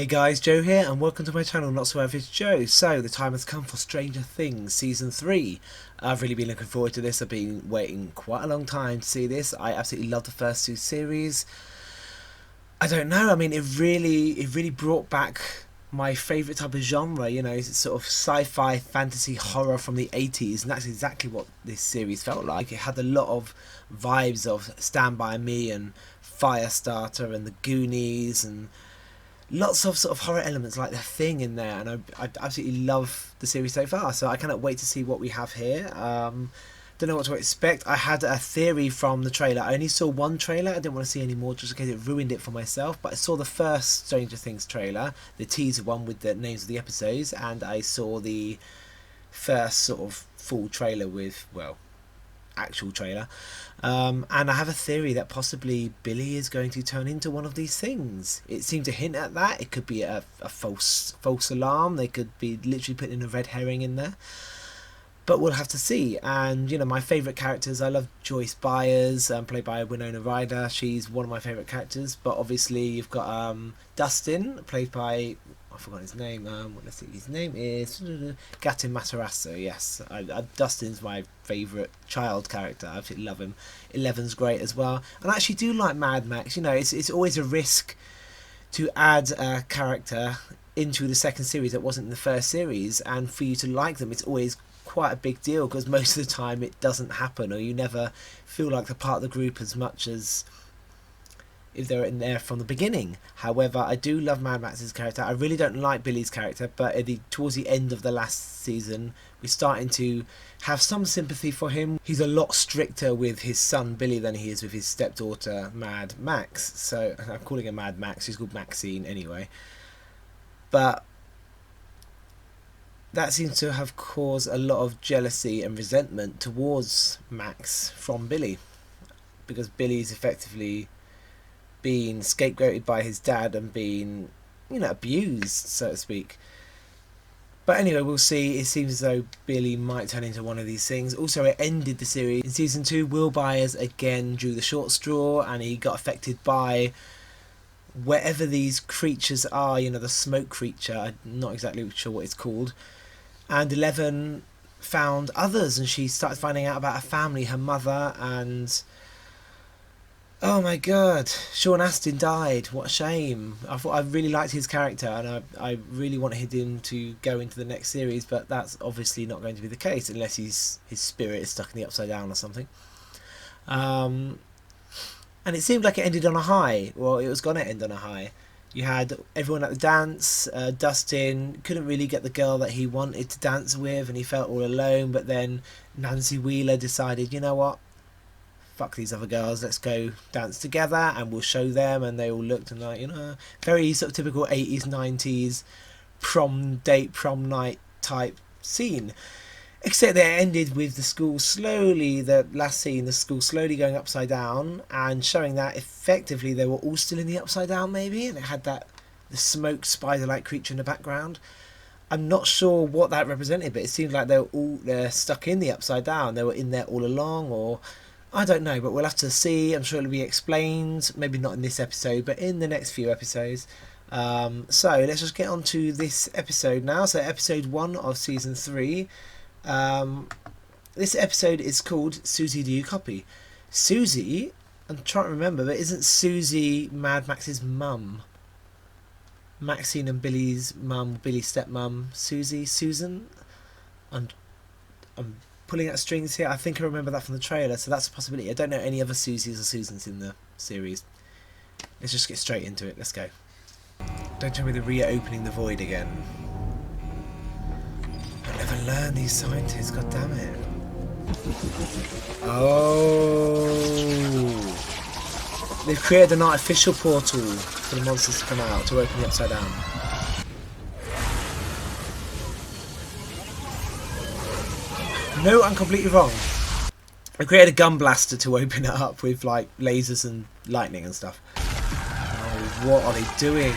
Hey guys, Joe here and welcome to my channel, Not So Average Joe. So, the time has come for Stranger Things Season 3. I've really been looking forward to this. I've been waiting quite a long time to see this. I absolutely love the first two series. I don't know, I mean, it really brought back my favourite type of genre, you know, it's sort of sci-fi, fantasy, horror from the 80s, and that's exactly what this series felt like. It had a lot of vibes of Stand By Me and Firestarter and The Goonies and lots of sort of horror elements like The Thing in there, and I absolutely love the series so far, so I cannot wait to see what we have here. Don't know what to expect. I had a theory from the trailer. I only saw one trailer. I didn't want to see any more just in case it ruined it for myself, but I saw the first Stranger Things trailer, the teaser one with the names of the episodes, and I saw the first sort of full trailer with, well, actual trailer, and I have a theory that possibly Billy is going to turn into one of these things. It seemed to hint at that. It could be a false alarm. They could be literally putting a red herring in there, but we'll have to see. And you know, my favourite characters, I love Joyce Byers, played by Winona Ryder. She's one of my favourite characters. But obviously you've got Dustin, played by, I forgot his name. Let's see, his name is Gaten Matarazzo. Yes, Dustin's my favourite child character. I absolutely love him. Eleven's great as well, and I actually do like Mad Max. You know, it's always a risk to add a character into the second series that wasn't in the first series, and for you to like them, it's always quite a big deal because most of the time it doesn't happen, or you never feel like they're part of the group as much as if they're in there from the beginning. However, I do love Mad Max's character. I really don't like Billy's character, but towards the end of the last season, we're starting to have some sympathy for him. He's a lot stricter with his son Billy than he is with his stepdaughter Mad Max. So I'm calling her Mad Max. She's called Maxine anyway. But that seems to have caused a lot of jealousy and resentment towards Max from Billy, because Billy's effectively being scapegoated by his dad and being, you know, abused, so to speak. But anyway, we'll see. It seems as though Billy might turn into one of these things. Also, it ended the series in season 2. Will Byers again drew the short straw, and he got affected by wherever these creatures are. You know, the smoke creature. I'm not exactly sure what it's called. And 11 found others, and she started finding out about her family, her mother, and oh my god, Sean Astin died. What a shame. I really liked his character, and I really wanted him to go into the next series, but that's obviously not going to be the case unless his spirit is stuck in the Upside Down or something. And it seemed like it ended on a high. Well, it was going to end on a high. You had everyone at the dance. Dustin couldn't really get the girl that he wanted to dance with, and he felt all alone, but then Nancy Wheeler decided, you know what, fuck these other girls, let's go dance together and we'll show them. And they all looked and like, you know, very sort of typical 80s 90s prom date, prom night type scene, except that it ended with the school slowly, the last scene, the school slowly going upside down and showing that effectively they were all still in the Upside Down maybe, and it had that the smoke spider like creature in the background. I'm not sure what that represented, but it seemed like they're stuck in the Upside Down. They were in there all along, or I don't know, but we'll have to see. I'm sure it'll be explained, maybe not in this episode, but in the next few episodes. So let's just get on to this episode now. So episode 1 of season 3. This episode is called Suzie, Do You Copy? Suzie, I'm trying to remember, but isn't Suzie Mad Max's mum? Maxine and Billy's mum, Billy's stepmum, Susan? I'm pulling out strings here. I think I remember that from the trailer, so that's a possibility. I don't know any other Suzies or Susans in the series. Let's just get straight into it. Let's go. Don't tell me they're reopening the void again. I'll never learn these scientists, god damn it. Oh, they've created an artificial portal for the monsters to come out to open the Upside Down. No, I'm completely wrong. They created a gun blaster to open it up with like lasers and lightning and stuff. Oh, what are they doing?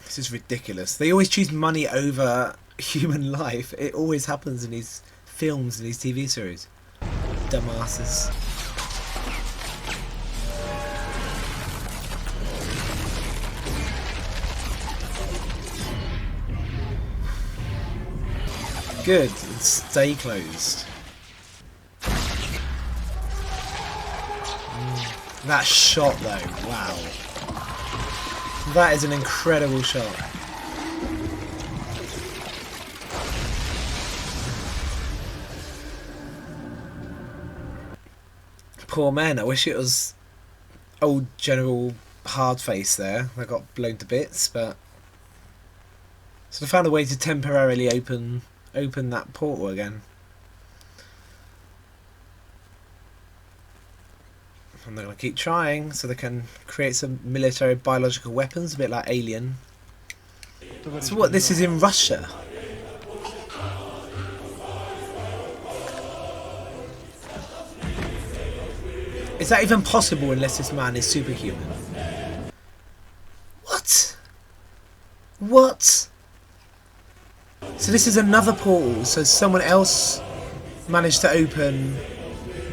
This is ridiculous. They always choose money over human life. It always happens in these films and these TV series. Dumbasses. Good, and stay closed. That shot though, wow. That is an incredible shot. Poor man, I wish it was old General Hardface there. I got blown to bits, but so I found a way to temporarily open that portal again. And they're going to keep trying so they can create some military biological weapons, a bit like Alien. So what, this is in Russia? Is that even possible unless this man is superhuman? What? What? So this is another portal, so someone else managed to open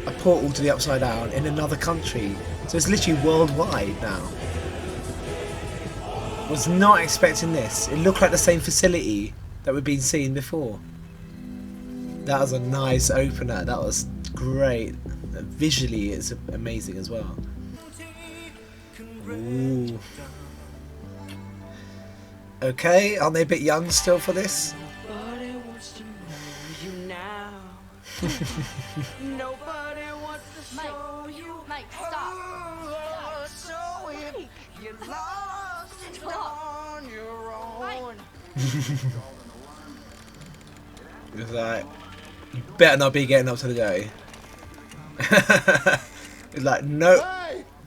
a portal to the Upside Down in another country. So it's literally worldwide now. Was not expecting this. It looked like the same facility that we've been seeing before. That was a nice opener. That was great. Visually it's amazing as well. Ooh. Okay, aren't they a bit young still for this? Nobody wants to show you. Mike, stop. So if you're lost and on your own. It's like, you better not be getting up to the day. It's like, no.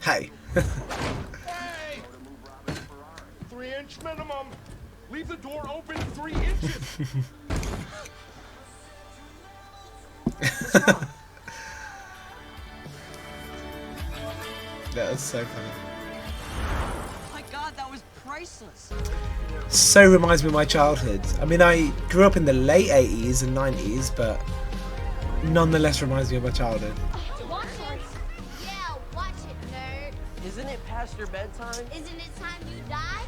Hey. Hey! 3-inch minimum. Leave the door open 3 inches. That was so funny. My God, that was priceless. So reminds me of my childhood. I mean, I grew up in the late 80s and 90s, but nonetheless reminds me of my childhood. Watch it. Yeah, watch it, nerd. Isn't it past your bedtime? Isn't it time you die?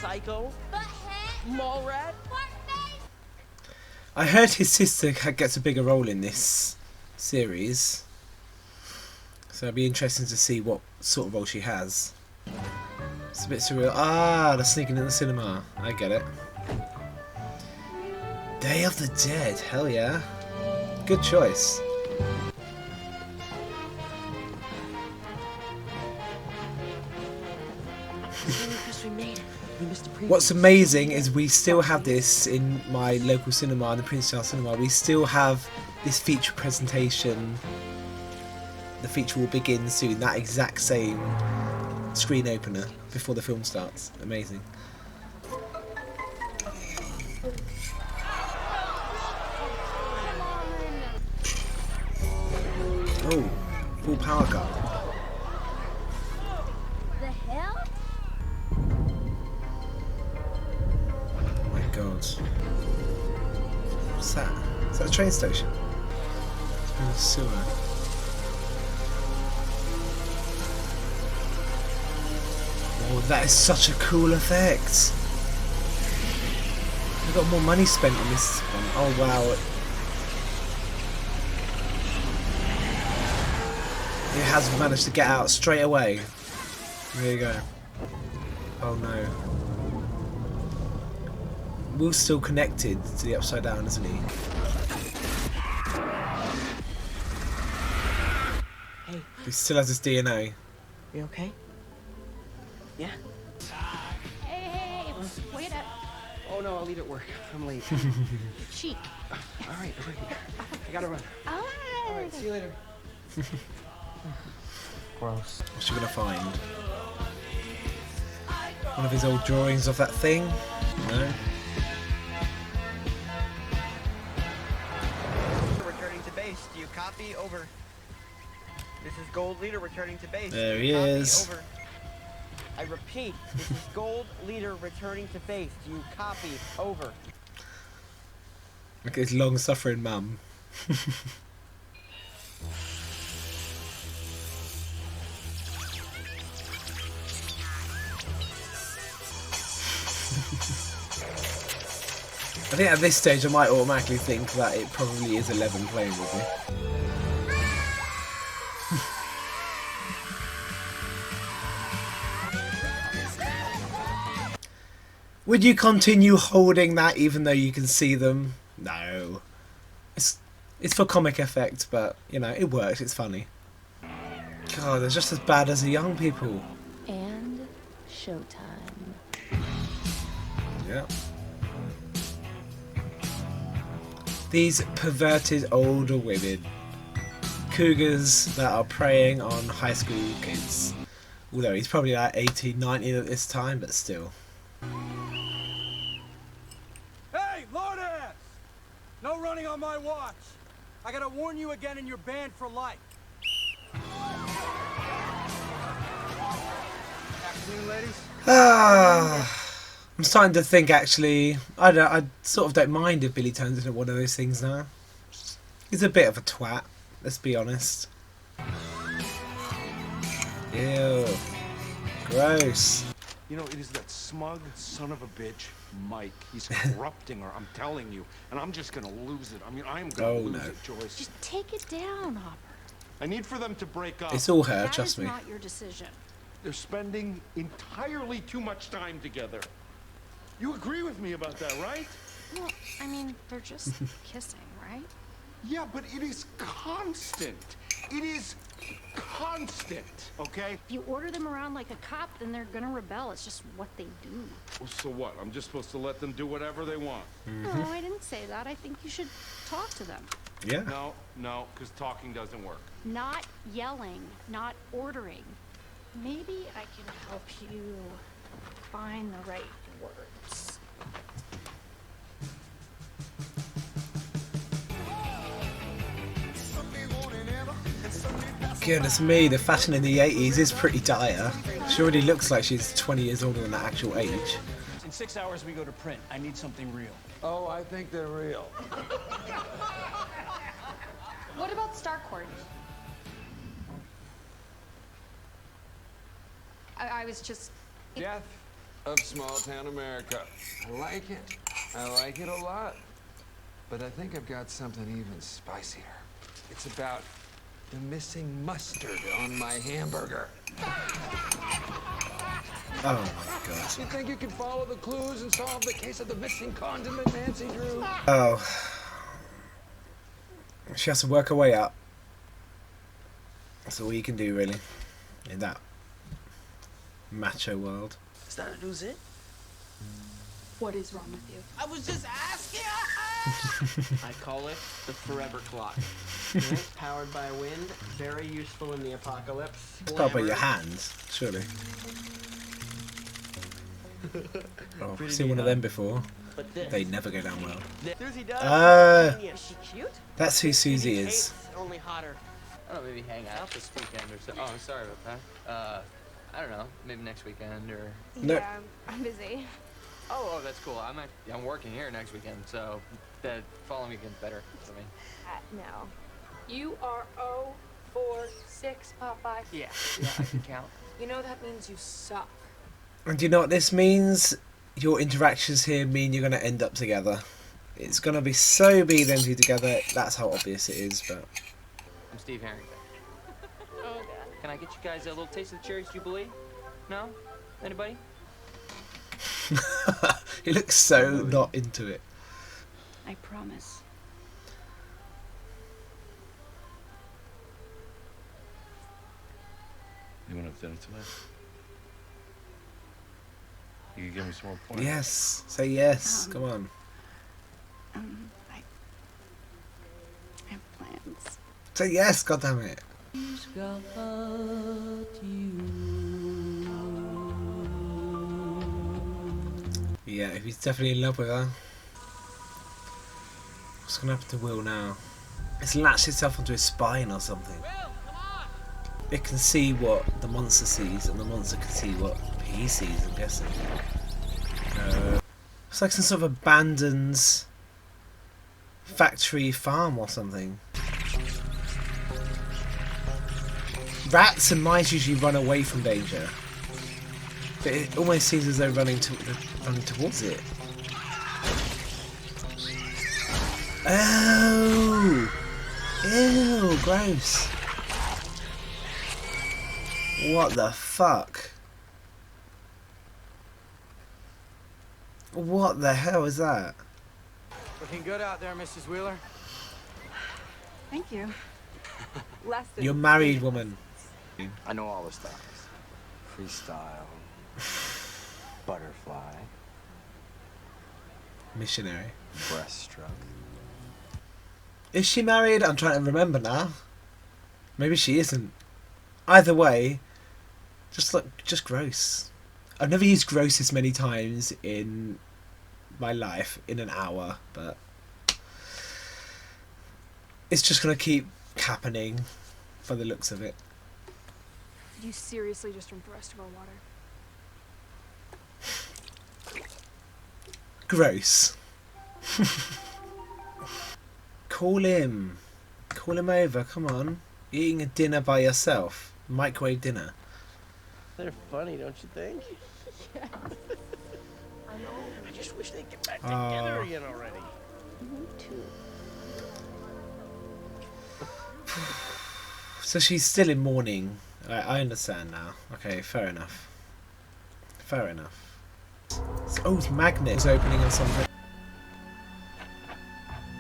Psycho? Butthead. Mall rat? Face. I heard his sister gets a bigger role in this series, so it'll be interesting to see what sort of role she has. It's a bit surreal. Ah, they're sneaking in the cinema. I get it. Day of the Dead. Hell yeah. Good choice. What's amazing is we still have this in my local cinema, the Prince Charles Cinema. We still have this feature presentation. The feature will begin soon. That exact same screen opener before the film starts. Amazing. Oh, full power cut. The hell? Oh my god. What's that? Is that a train station? It's in the sewer. Oh, that is such a cool effect. I got more money spent on this one. Oh wow. It has managed to get out straight away. There you go. Oh no. Will's still connected to the Upside Down, isn't he? Hey, He still has his DNA. you okay? Yeah? Hey, wait up. Oh no, I'll leave at work. I'm late. Cheek. Alright, I gotta run. Alright, see you later. Gross. What's she gonna find? One of his old drawings of that thing? No? Returning to base. Do you copy? Over. This is Gold Leader returning to base. There Do he you copy? is. Over. I repeat, this is Gold Leader returning to base. Do you copy? Over. Look at his long-suffering mum. I think at this stage I might automatically think that it probably is 11 playing with me. Would you continue holding that even though you can see them? No. It's for comic effect, but, you know, it works, it's funny. God, they're just as bad as the young people. And showtime. Yeah. These perverted older women. Cougars that are preying on high school kids. Although he's probably like 18, 19 at this time, but still. Hey, lord ass! No running on my watch. I gotta warn you again, and you're banned for life. Afternoon, ladies. I'm starting to think actually, I sort of don't mind if Billy turns into one of those things now. He's a bit of a twat, let's be honest. Ew. Gross. You know, it is that smug son of a bitch, Mike. He's corrupting her, I'm telling you. And I'm just gonna lose it. I mean, I'm gonna lose it, Joyce. Just take it down, Hopper. I need for them to break up. It's all her, trust me. That is not your decision. They're spending entirely too much time together. You agree with me about that, right? Well, I mean, they're just kissing, right? Yeah, but it is constant. It is constant, okay? If you order them around like a cop, then they're gonna rebel. It's just what they do. Well, so what? I'm just supposed to let them do whatever they want? No, I didn't say that. I think you should talk to them. Yeah. No, because talking doesn't work. Not yelling, not ordering. Maybe I can help you find the right words. Goodness me, the fashion in the 80s is pretty dire. She already looks like she's 20 years older than that actual age. In 6 hours, we go to print. I need something real. Oh, I think they're real. What about Starcourt? I was just... Death of small town America. I like it. I like it a lot. But I think I've got something even spicier. It's about the missing mustard on my hamburger. Oh my god. You think you can follow the clues and solve the case of the missing condiment, Nancy Drew? Oh. She has to work her way up. That's all you can do, really, in that macho world. Is that a lose it? What is wrong with you? I was just asking. I call it the forever clock. It's powered by wind, very useful in the apocalypse. It's powered by your hands, surely. Oh, I've seen one of them before. But this, They never go down well. Suzie does. Uh, Is she cute? That's who Suzie is. Tastes only hotter. I don't know, maybe hang out this weekend or so. Oh, I'm sorry about that. I don't know, maybe next weekend or. No. Yeah, I'm busy. Oh, that's cool. I'm working here next weekend, so the following weekend's better for me. No. You are 0-4-6, Popeye. Yeah, I can count. You know that means you suck. And do you know what this means? Your interactions here mean you're going to end up together. It's going to be so be them two together. That's how obvious it is, but... I'm Steve Harrington. Oh, God. Can I get you guys a little taste of the Cherries Jubilee? No? Anybody? He looks so not into it. I promise. You want to have dinner tonight? You can give me some more points. Yes. Say yes. Come on. I have plans. Say yes, goddammit. Yeah, if he's definitely in love with her. What's going to happen to Will now? It's latched itself onto his spine or something. It can see what the monster sees, and the monster can see what he sees, I'm guessing. It's like some sort of abandoned factory farm or something. Rats and mice usually run away from danger, but it almost seems as though running towards it. Oh! Ew, gross. What the fuck? What the hell is that? Looking good out there, Mrs. Wheeler. Thank you. You're married, woman. I know all the styles. Freestyle, butterfly, Missionary. breaststroke. Is she married? I'm trying to remember now. Maybe she isn't. Either way, just gross. I've never used gross this many times in my life in an hour, but it's just gonna keep happening for the looks of it. Did you seriously just drink the rest of our water? Gross. Call him. Call him over, come on. You're eating a dinner by yourself. Microwave dinner. They're funny, don't you think? Yes. I know. I just wish they'd get back Oh. together again already. Me too. So she's still in mourning. I understand now. Okay, fair enough. Fair enough. Oh, it's magnets opening or something.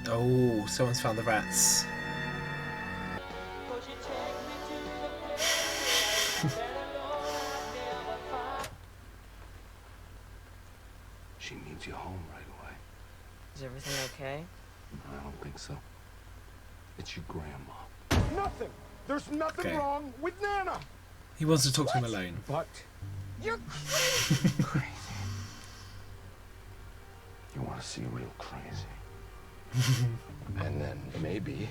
Oh, someone's found the rats. She needs you home right away. Is everything okay? I don't think so. It's your grandma. Nothing. There's nothing Okay. wrong with Nana. He wants to talk to him alone. But You're crazy. You want to see real crazy. And then maybe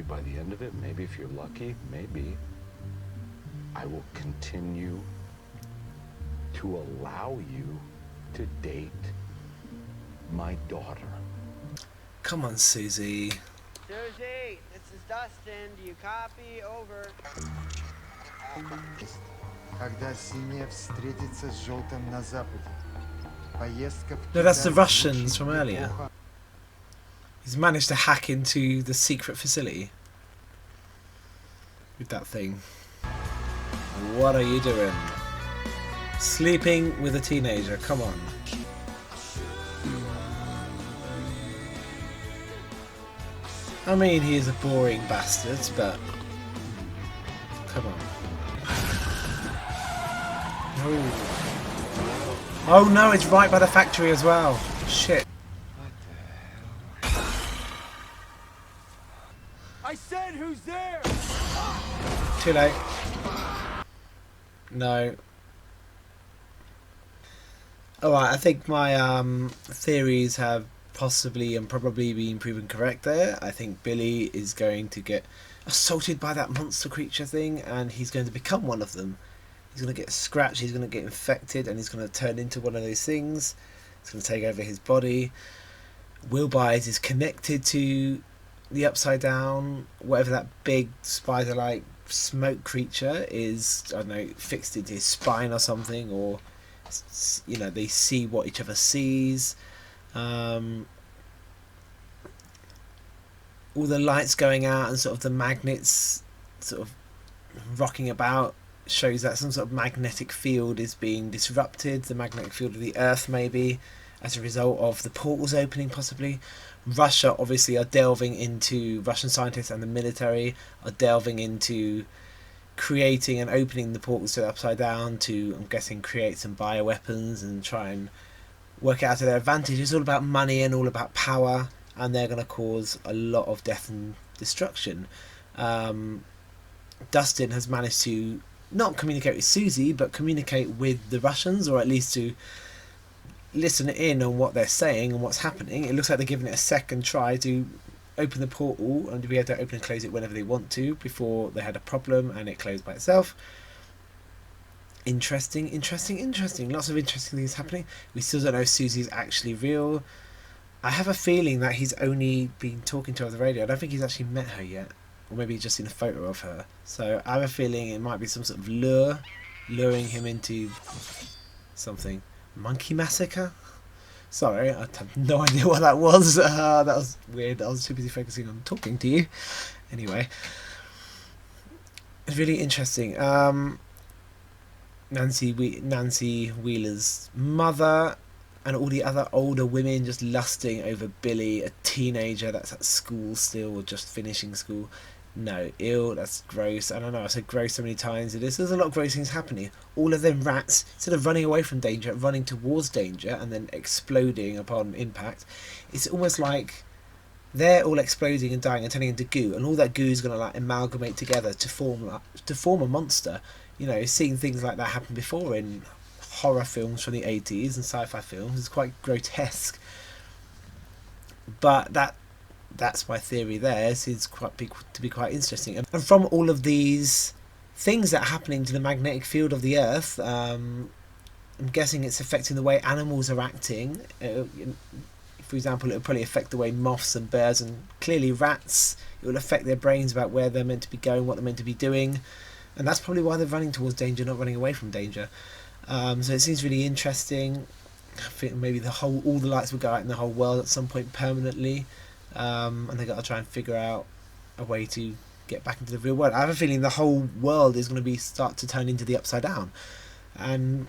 by the end of it, maybe if you're lucky, maybe I will continue to allow you to date my daughter. Come on, Suzie. Suzie, this is Dustin. Do you copy? Over. Когда синяя встретится с желтым на западе. Поездка в No, that's the Китай Russians звучит from earlier. неплохо. He's managed to hack into the secret facility with that thing. What are you doing? Sleeping with a teenager, come on. I mean, he is a boring bastard, but come on. Oh no, it's right by the factory as well. Shit. I said, who's there? Too late. No. Alright, I think my theories have possibly and probably been proven correct there. I think Billy is going to get assaulted by that monster creature thing and he's going to become one of them. He's going to get scratched, he's going to get infected, and he's going to turn into one of those things. It's going to take over his body. Will Byers is connected to the Upside Down, whatever that big spider-like smoke creature is. I don't know, fixed into his spine or something, or you know, they see what each other sees. All the lights going out and sort of the magnets sort of rocking about shows that some sort of magnetic field is being disrupted, the magnetic field of the Earth maybe, as a result of the portals opening possibly. Russia obviously are delving into, Russian scientists and the military are delving into creating and opening the portals to the Upside Down to, I'm guessing, create some bioweapons and try and work it out to their advantage. It's all about money and all about power, and they're going to cause a lot of death and destruction. Dustin has managed to not communicate with Suzie, but communicate with the Russians, or at least to listen in on what they're saying and what's happening. It looks like they're giving it a second try to open the portal and to be able to open and close it whenever they want to. Before they had a problem and it closed by itself. Interesting. Lots of interesting things happening. We still don't know if Susie's actually real. I have a feeling that he's only been talking to her on the radio. I don't think he's actually met her yet. Or maybe he's just seen a photo of her. So I have a feeling it might be some sort of luring him into something. Monkey massacre? Sorry, I have no idea what that was. That was weird. I was too busy focusing on talking to you. Anyway, it's really interesting. Nancy Wheeler's mother and all the other older women just lusting over Billy, a teenager that's at school still or just finishing school. No, ew, that's gross. I don't know, I've said gross so many times. There's a lot of gross things happening. All of them rats, instead of running away from danger, running towards danger and then exploding upon impact, it's almost like they're all exploding and dying and turning into goo, and all that goo is going to like amalgamate together to form a monster. You know, seeing things like that happen before in horror films from the 80s and sci-fi films is quite grotesque. But that's my theory there. It seems to be quite interesting. And from all of these things that are happening to the magnetic field of the Earth, I'm guessing it's affecting the way animals are acting. For example, it will probably affect the way moths and birds and clearly rats, it will affect their brains about where they're meant to be going, what they're meant to be doing. And that's probably why they're running towards danger, not running away from danger. So it seems really interesting. I think maybe all the lights will go out in the whole world at some point permanently. And they got to try and figure out a way to get back into the real world. I have a feeling the whole world is going to start to turn into the Upside Down, and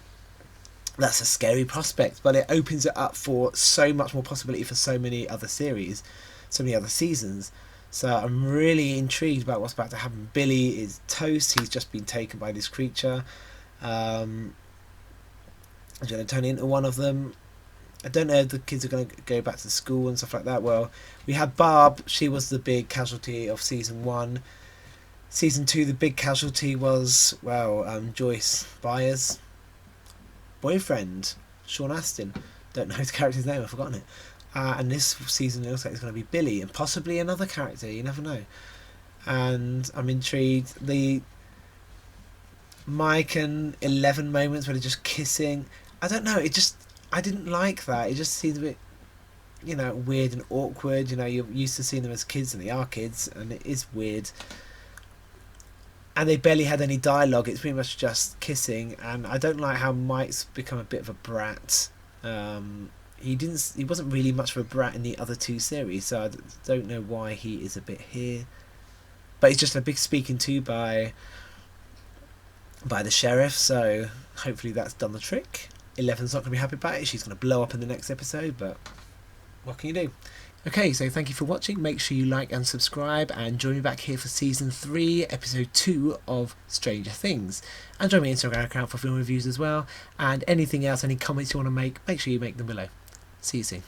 that's a scary prospect. But it opens it up for so much more possibility for so many other series, so many other seasons. So I'm really intrigued about what's about to happen. Billy is toast. He's just been taken by this creature. He's going to turn into one of them. I don't know if the kids are going to go back to school and stuff like that. Well, we had Barb. She was the big casualty of season 1. Season 2, the big casualty was, Joyce Byers' boyfriend, Sean Astin. Don't know his character's name. I've forgotten it. And this season it looks like it's going to be Billy and possibly another character. You never know. And I'm intrigued. The Mike and 11 moments where they're just kissing. I don't know. I didn't like that. It just seems a bit, weird and awkward. You're used to seeing them as kids, and they are kids, and it is weird. And they barely had any dialogue. It's pretty much just kissing, and I don't like how Mike's become a bit of a brat. He wasn't really much of a brat in the other 2 series, so I don't know why he is a bit here. But he's just a big speaking to by the sheriff, so hopefully that's done the trick. 11's not going to be happy about it. She's going to blow up in the next episode, but what can you do? Okay, so thank you for watching. Make sure you like and subscribe, and join me back here for season 3, episode 2 of Stranger Things. And join my Instagram account for film reviews as well. And anything else, any comments you want to make sure you make them below. See you soon.